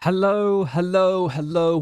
Hello.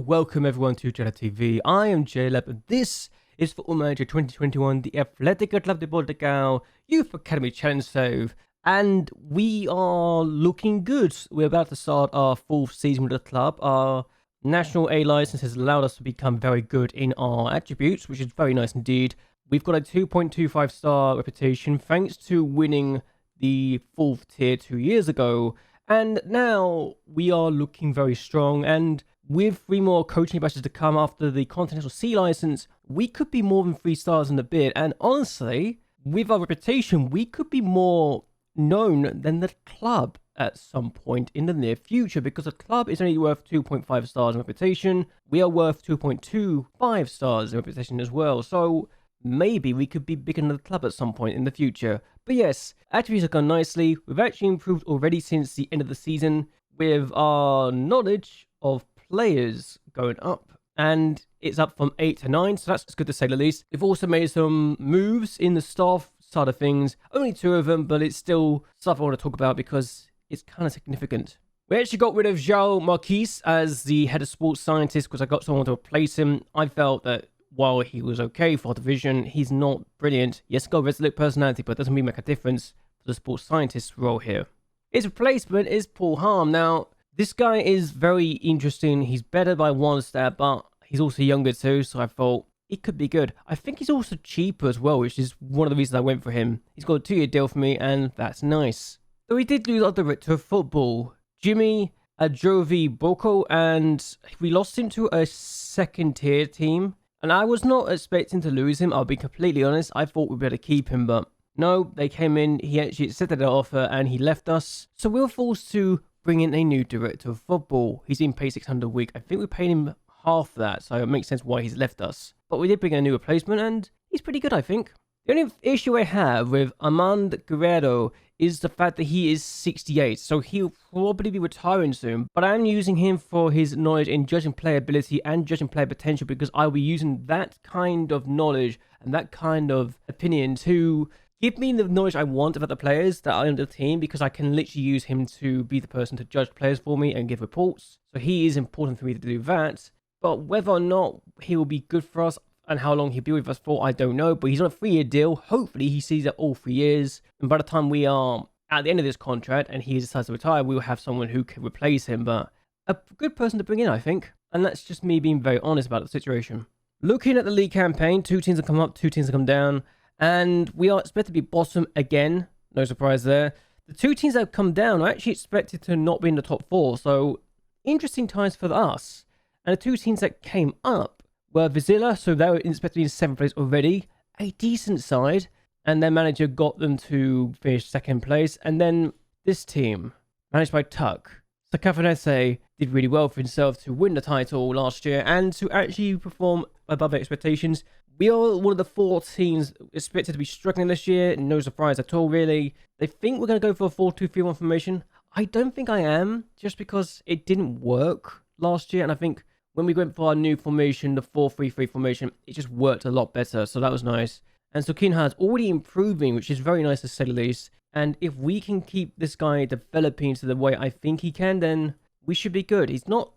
Welcome everyone to JLABTV. I am JLAB and this is Football Manager 2021, the Atlético CP Youth Academy Challenge Save. And we are looking good. We're about to start our 4th season with the club. Our national A license has allowed us to become very good in our attributes, which is very nice indeed. We've got a 2.25 star reputation thanks to winning the 4th tier 2 years ago. And now we are looking very strong, and with 3 more coaching batches to come after the Continental C license, we could be more than 3 stars in a bit. And honestly, with our reputation, we could be more known than the club at some point in the near future, because the club is only worth 2.5 stars in reputation. We are worth 2.25 stars in reputation as well. So maybe we could be bigger than the club at some point in the future. But yes, attributes have gone nicely. We've actually improved already since the end of the season, with our knowledge of players going up. And it's up from 8 to 9, so that's good to say the least. We've also made some moves in the staff side of things. Only 2 of them, but it's still stuff I want to talk about because it's kind of significant. We actually got rid of João Marquis as the head of sports scientist because I got someone to replace him. I felt that while he was okay for our division, he's not brilliant. Yes, got resolute personality, but it doesn't really make a difference for the sports scientist role here. His replacement is Paul Harm. Now, this guy is very interesting. He's better by 1 stat, but he's also younger too, so I thought it could be good. I think he's also cheaper as well, which is one of the reasons I went for him. He's got a 2-year deal for me, and that's nice. So we did lose our director of football, Jimmy Adjovi Boko, and we lost him to a 2nd tier team. And I was not expecting to lose him, I'll be completely honest. I thought we'd better keep him, but no, they came in, he actually accepted the offer, and he left us. So we were forced to bring in a new director of football. He's been paid 600 a week. I think we paid him half that, so it makes sense why he's left us. But we did bring in a new replacement, and he's pretty good, I think. The only issue I have with Armand Guerrero is the fact that he is 68, so he'll probably be retiring soon. But I am using him for his knowledge in judging playability and judging player potential, because I'll be using that kind of knowledge and that kind of opinion to give me the knowledge I want about the players that are in the team, because I can literally use him to be the person to judge players for me and give reports. So he is important for me to do that. But whether or not he will be good for us and how long he'll be with us for, I don't know. But he's on a 3-year deal. Hopefully he sees it all 3 years. And by the time we are at the end of this contract and he decides to retire, we will have someone who can replace him. But a good person to bring in, I think. And that's just me being very honest about the situation. Looking at the league campaign, 2 teams have come up, 2 teams have come down. And we are expected to be bottom again. No surprise there. The 2 teams that have come down are actually expected to not be in the top 4. So interesting times for us. And the 2 teams that came up were Vizela, so they were expected to be in 7th place already. A decent side. And their manager got them to finish 2nd place. And then this team, managed by Tuck. Sakafanese did really well for himself to win the title last year and to actually perform above expectations. We are one of the 4 teams expected to be struggling this year. No surprise at all, really. They think we're going to go for a 4-2-3-1 formation. I don't think I am, just because it didn't work last year. And I think when we went for our new formation, the 4-3-3 formation, it just worked a lot better. So that was nice. And Sukinha is already improving, which is very nice to say the least. And if we can keep this guy developing to the way I think he can, then we should be good. He's not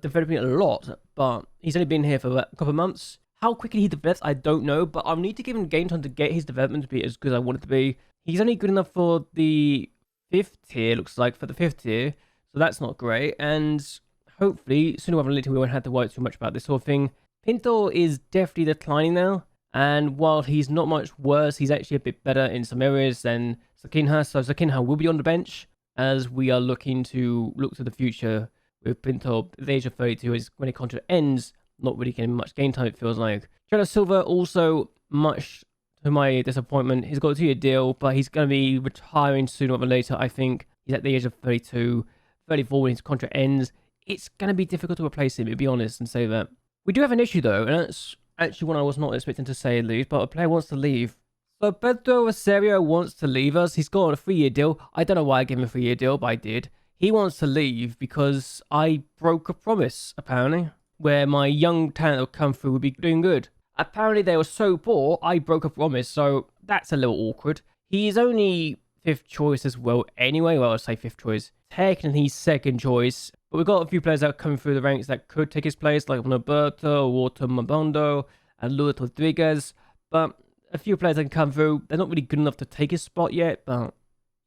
developing a lot, but he's only been here for a couple of months. How quickly he develops, I don't know, but I'll need to give him game time to get his development to be as good as I want it to be. He's only good enough for the 5th tier, looks like, for the 5th tier. So that's not great. And hopefully, sooner rather than later, we won't have to worry too much about this sort of thing. Pinto is definitely declining now. And while he's not much worse, he's actually a bit better in some areas than Sakinha. So Sakinha will be on the bench as we are looking to look to the future with Pinto. At the age of 32 is when his contract ends. Not really getting much game time, it feels like. Trevor Silva also, much to my disappointment, he's got a 2-year deal, but he's going to be retiring sooner or later, I think. He's at the age of 32, 34 when his contract ends. It's going to be difficult to replace him, to be honest, and say that. We do have an issue, though, and that's actually one I was not expecting to say leave, but a player wants to leave. So Pedro Rosario wants to leave us. He's got a 3-year deal. I don't know why I gave him a 3-year deal, but I did. He wants to leave because I broke a promise, apparently, where my young talent that would come through would be doing good. Apparently they were so poor, I broke a promise, so that's a little awkward. He's only 5th choice as well anyway. Well, I'll say 5th choice. Technically 2nd choice, But we've got a few players that are coming through the ranks that could take his place, like Roberto, Walter Mabondo, and Luis Rodriguez. But a few players that can come through, they're not really good enough to take his spot yet, but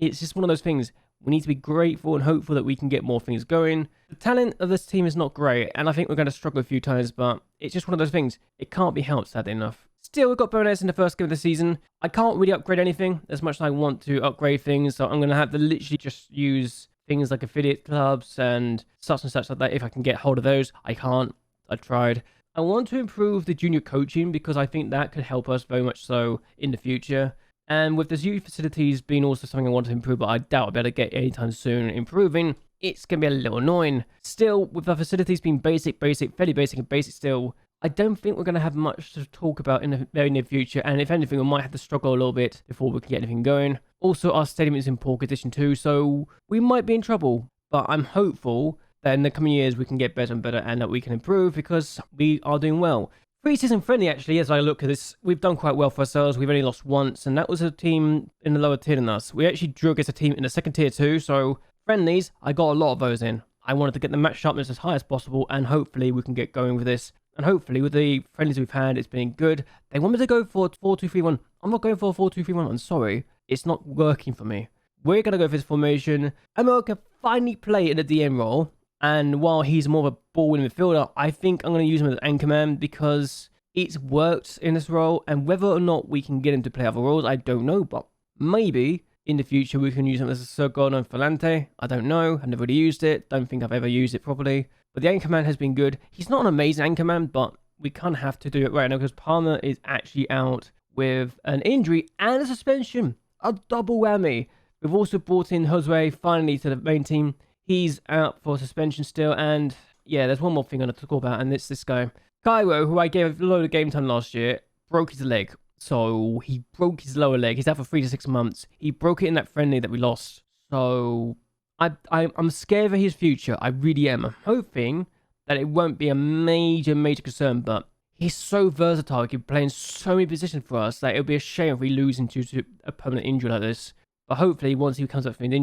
it's just one of those things. We need to be grateful and hopeful that we can get more things going. The talent of this team is not great, and I think we're going to struggle a few times, but it's just one of those things. It can't be helped, sadly enough. Still, we've got bonus in the first game of the season. I can't really upgrade anything as much as I want to upgrade things, so I'm going to have to literally just use things like affiliate clubs and such like that if I can get hold of those. I can't. I tried. I want to improve the junior coaching because I think that could help us very much so in the future. And with the youth facilities being also something I want to improve, but I doubt I'll be able to get anytime soon improving, it's going to be a little annoying. Still, with the facilities being fairly basic and basic still, I don't think we're going to have much to talk about in the very near future. And if anything, we might have to struggle a little bit before we can get anything going. Also, our stadium is in poor condition too, so we might be in trouble. But I'm hopeful that in the coming years we can get better and better and that we can improve because we are doing well. Pre-season friendly, actually, as I look at this, we've done quite well for ourselves. We've only lost once, and that was a team in the lower tier than us. We actually drew against a team in the second tier too, so friendlies, I got a lot of those in. I wanted to get the match sharpness as high as possible, and hopefully we can get going with this. And hopefully with the friendlies we've had, it's been good. They want me to go for 4-2-3-1. I'm not going for a 4-2-3-1. I'm sorry. It's not working for me. We're going to go for this formation. Emil can finally play in the DM role. And while he's more of a ball-winning midfielder, I think I'm going to use him as an anchorman because it's worked in this role. And whether or not we can get him to play other roles, I don't know. But maybe in the future we can use him as a Sergio and Falante. I don't know. I've never really used it. Don't think I've ever used it properly. But the anchorman has been good. He's not an amazing anchorman, but we kind of have to do it right now because Palmer is actually out with an injury and a suspension. A double whammy. We've also brought in Josue finally to the main team. He's out for suspension still, and yeah, there's one more thing I want to talk about, and it's this guy. Cairo, who I gave a load of game time last year, broke his leg. So he broke his lower leg. He's out for 3 to 6 months. He broke it in that friendly that we lost. So I'm scared for his future. I really am. I'm hoping that it won't be a major concern, but he's so versatile. He can play in so many positions for us that it would be a shame if we lose him to a permanent injury like this. But hopefully, once he comes back from his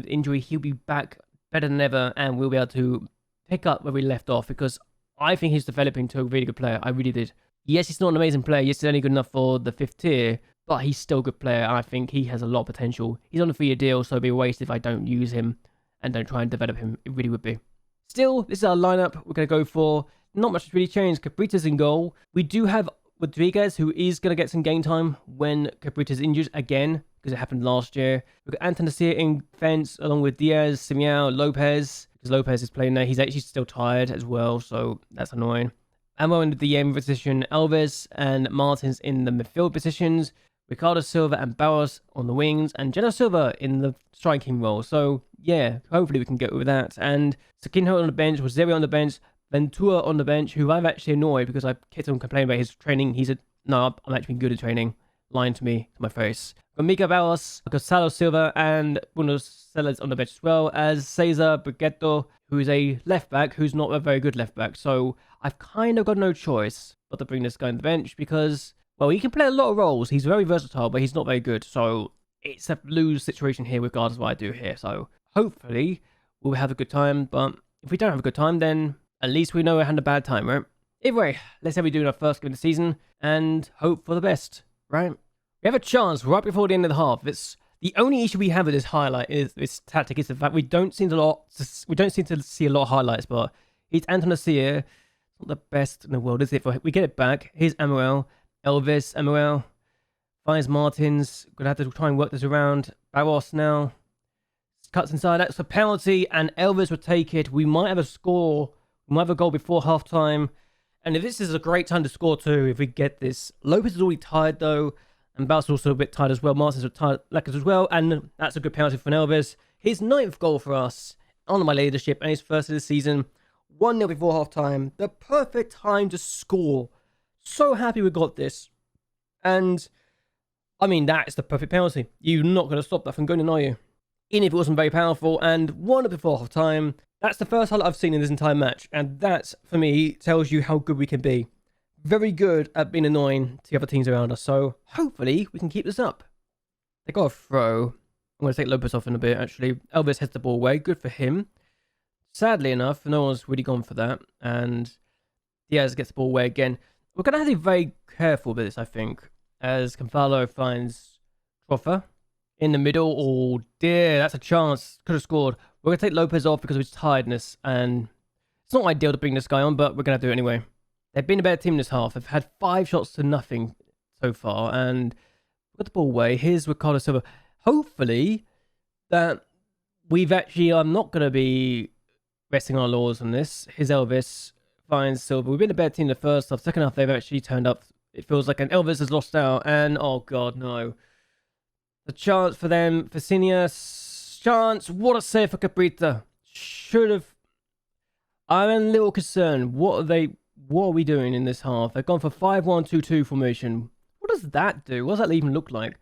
injury, he'll be back better than ever, and we'll be able to pick up where we left off because I think he's developing to a really good player. I really did. Yes, he's not an amazing player. Yes, he's only good enough for the 5th tier, but he's still a good player, and I think he has a lot of potential. He's on a 3-year deal, so it'd be a waste if I don't use him and don't try and develop him. It really would be. Still, this is our lineup we're going to go for. Not much has really changed. Cabrita's in goal. We do have Rodriguez, who is going to get some game time when Cabrita's injured again, because it happened last year. We've got Antonacia in defense, along with Diaz, Simiao, Lopez, because Lopez is playing there. He's actually still tired as well, so that's annoying. Ammo in the DM position, Alves and Martins in the midfield positions, Ricardo Silva and Barros on the wings, and Jenna Silva in the striking role. So, yeah, hopefully we can get with that. And Sakinho on the bench, Rosario on the bench, Ventura on the bench, who I've actually annoyed because I kept on complaining about his training. I'm actually good at training. Lying to me, to my face. Got Mika Barros, Gonzalo Silva, and Bruno Sellers on the bench as well as Cesar Brigetto, who is a left back, who's not a very good left back. So I've kind of got no choice but to bring this guy on the bench because, well, he can play a lot of roles. He's very versatile, but he's not very good. So it's a lose situation here regardless of what I do here. So hopefully we'll have a good time. But if we don't have a good time, then at least we know we're having a bad time, right? Either way, let's say we do our first game of the season and hope for the best, right? We have a chance right before the end of the half. It's the only issue we have with this highlight is this tactic is the fact we don't seem to see a lot of highlights. But he's Antonacia, not the best in the world, is it? We get it back. Here's Amuel, Elvis, Amuel, finds Martins. Gonna have to try and work this around. Barros now cuts inside. That's a penalty, and Elvis will take it. We might have a score. We might have a goal before half time. And if this is a great time to score too, if we get this. Lopez is already tired though. And Barros is also a bit tired as well. Martins are tired as well. And that's a good penalty for Elvis. His 9th goal for us on my leadership and his first of the season. 1-0 before half time. The perfect time to score. So happy we got this. And I mean, that is the perfect penalty. You're not going to stop that from going in, are you? Even if it wasn't very powerful. And 1-0 before half time. That's the first highlight I've seen in this entire match. And that, for me, tells you how good we can be. Very good at being annoying to the other teams around us. So hopefully we can keep this up. They got a throw. I'm going to take Lopez off in a bit, actually. Elvis heads the ball away. Good for him. Sadly enough, no one's really gone for that. And Diaz gets the ball away again. We're going to have to be very careful with this, I think, as Cavallo finds Troffa in the middle. Oh dear, that's a chance. Could have scored. We're going to take Lopez off because of his tiredness, and it's not ideal to bring this guy on, but we're going to do it anyway. They've been a better team this half. They've had 5 shots to nothing so far, and we got the ball away. Here's Ricardo Silva. Hopefully that we've actually, I'm not going to be resting our laws on this. Here's Elvis finds Silva. We've been a better team the first half. Second half, they've actually turned up. It feels like an Elvis has lost out, and oh god, no. The chance for them, Facinius, chance. What a save for Caprita. Should have. I'm a little concerned. What are we doing in this half? They've gone for 5-1-2-2 formation. What does that do? What does that even look like?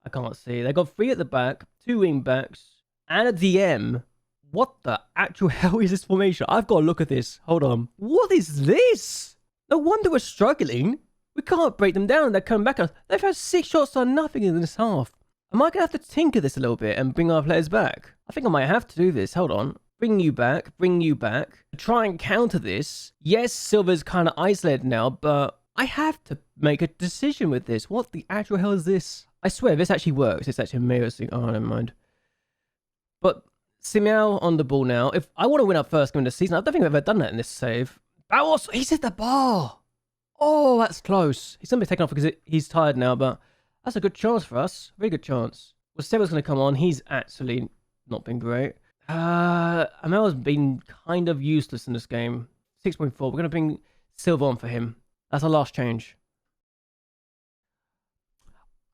I can't see. They've got 3 at the back, 2 wing backs, and a DM. What the actual hell is this formation? I've got to look at this. Hold on. What is this? No wonder we're struggling. We can't break them down. They're coming back. They've had 6 shots on nothing in this half. Am I going to have to tinker this a little bit and bring our players back? I think I might have to do this. Hold on. Bring you back. Bring you back. Try and counter this. Yes, Silva's kind of isolated now, but I have to make a decision with this. What the actual hell is this? I swear, this actually works. It's actually amazing. Oh, never mind. But Simeão on the ball now. If I want to win our first game of the season, I don't think I've ever done that in this save. Barros, he's hit the bar. Oh, that's close. He's going to be taken off because he's tired now, but that's a good chance for us. Very good chance. Well, Seba's going to come on. He's actually not been great. Amel's been kind of useless in this game. 6.4. We're going to bring Silva on for him. That's our last change.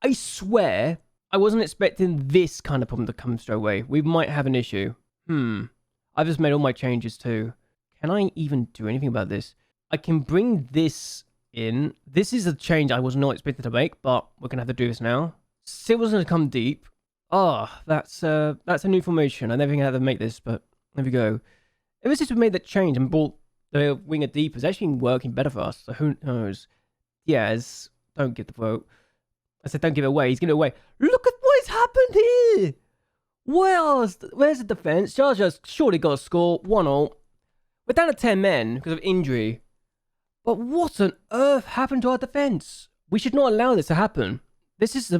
I swear I wasn't expecting this kind of problem to come straight away. We might have an issue. I've just made all my changes too. Can I even do anything about this? I can bring this in. This is a change I was not expected to make, but we're going to have to do this now. Silva's going to come deep. Ah, that's a new formation. I never think I had to make this, but there we go. Ever since we made that change and brought the winger deep, it's actually working better for us. So who knows? Yes, don't give the vote. I said don't give it away. He's giving it away. Look at what has happened here. Where's the defense? Jarjar's surely got a score. 1-0. We're down to 10 men because of injury. But what on earth happened to our defense? We should not allow this to happen. This is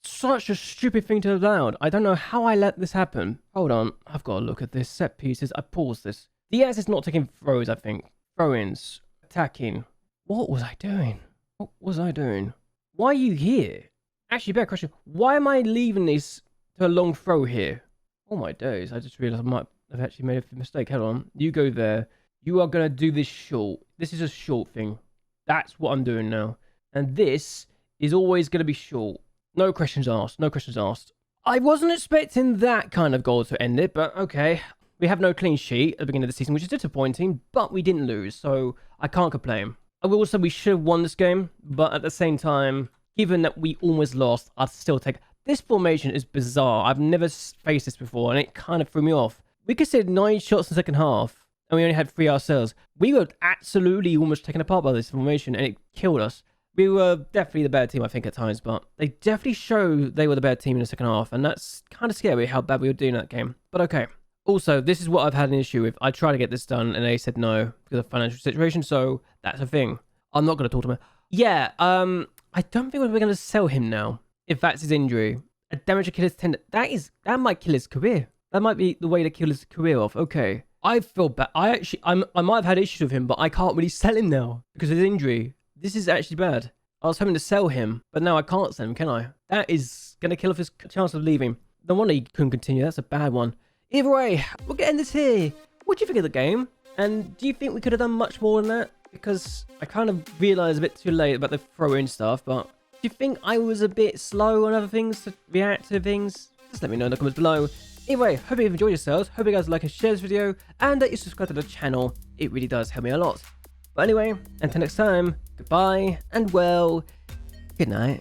such a stupid thing to have allowed. I don't know how I let this happen. Hold on. I've got to look at this. Set pieces. I paused this. Diaz is not taking throws, I think. Throw-ins. Attacking. What was I doing? What was I doing? Why are you here? Actually, better question. Why am I leaving this to a long throw here? Oh my days. I just realized I might have actually made a mistake. Hold on. You go there. You are going to do this short. This is a short thing. That's what I'm doing now. And this is always going to be short. No questions asked. No questions asked. I wasn't expecting that kind of goal to end it, but okay. We have no clean sheet at the beginning of the season, which is disappointing, but we didn't lose, so I can't complain. I will say we should have won this game, but at the same time, given that we almost lost, I'd still take... This formation is bizarre. I've never faced this before, and it kind of threw me off. We conceded 9 shots in the second half, and we only had 3 ourselves. We were absolutely almost taken apart by this formation, and it killed us. We were definitely the better team, I think, at times, but they definitely showed they were the better team in the second half, and that's kind of scary how bad we were doing that game. But okay. Also, this is what I've had an issue with. I tried to get this done, and they said no because of financial situation, so that's a thing. I'm not going to talk to him. Yeah, I don't think we're going to sell him now, if that's his injury. A damaged Achilles tendon. That might kill his career. That might be the way to kill his career off. Okay. I feel bad. I might have had issues with him, but I can't really sell him now because of his injury. This is actually bad. I was hoping to sell him, but now I can't sell him, can I? That is going to kill off his chance of leaving. No wonder he couldn't continue. That's a bad one. Either way, we're getting this here. What do you think of the game? And do you think we could have done much more than that? Because I kind of realised a bit too late about the throw-in stuff, but do you think I was a bit slow on other things to react to things? Just let me know in the comments below. Either way, hope you've enjoyed yourselves. Hope you guys like and share this video, and that you subscribe to the channel. It really does help me a lot. But anyway, until next time, goodbye, and well, good night.